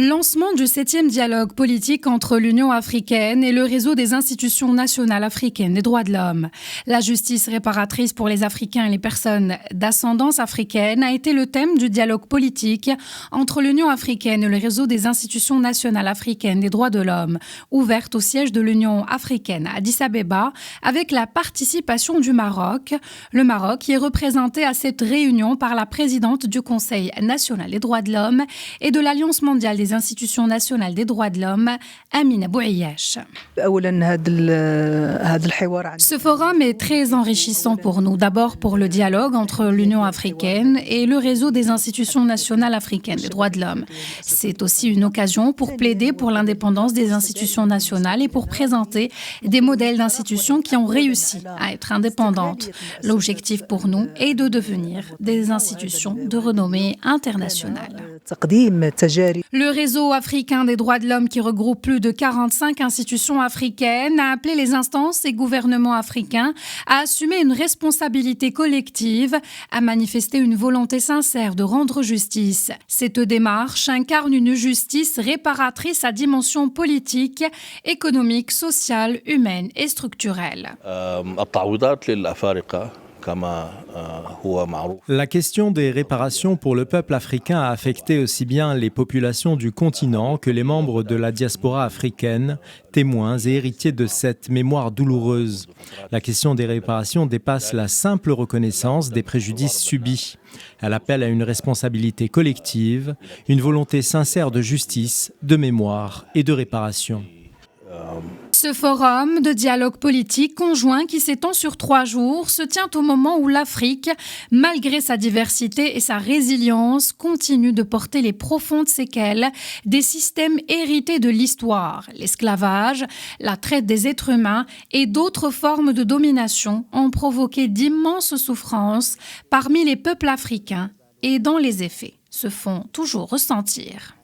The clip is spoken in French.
Lancement du 7e dialogue politique entre l'Union africaine et le réseau des institutions nationales africaines des droits de l'homme. La justice réparatrice pour les Africains et les personnes d'ascendance africaine a été le thème du dialogue politique entre l'Union africaine et le réseau des institutions nationales africaines des droits de l'homme, ouverte au siège de l'Union africaine à Addis Abeba, avec la participation du Maroc. Le Maroc qui est représenté à cette réunion par la présidente du Conseil national des droits de l'homme et de l'Alliance mondiale des institutions nationales des droits de l'homme, Amina Bouayache. Ce forum est très enrichissant pour nous. D'abord pour le dialogue entre l'Union africaine et le réseau des institutions nationales africaines des droits de l'homme. C'est aussi une occasion pour plaider pour l'indépendance des institutions nationales et pour présenter des modèles d'institutions qui ont réussi à être indépendantes. L'objectif pour nous est de devenir des institutions de renommée internationale. Le réseau africain des droits de l'homme, qui regroupe plus de 45 institutions africaines, a appelé les instances et gouvernements africains à assumer une responsabilité collective, à manifester une volonté sincère de rendre justice. Cette démarche incarne une justice réparatrice à dimension politique, économique, sociale, humaine et structurelle. La question des réparations pour le peuple africain a affecté aussi bien les populations du continent que les membres de la diaspora africaine, témoins et héritiers de cette mémoire douloureuse. La question des réparations dépasse la simple reconnaissance des préjudices subis. Elle appelle à une responsabilité collective, une volonté sincère de justice, de mémoire et de réparation. Ce forum de dialogue politique conjoint qui s'étend sur 3 jours se tient au moment où l'Afrique, malgré sa diversité et sa résilience, continue de porter les profondes séquelles des systèmes hérités de l'histoire. L'esclavage, la traite des êtres humains et d'autres formes de domination ont provoqué d'immenses souffrances parmi les peuples africains et dont les effets se font toujours ressentir.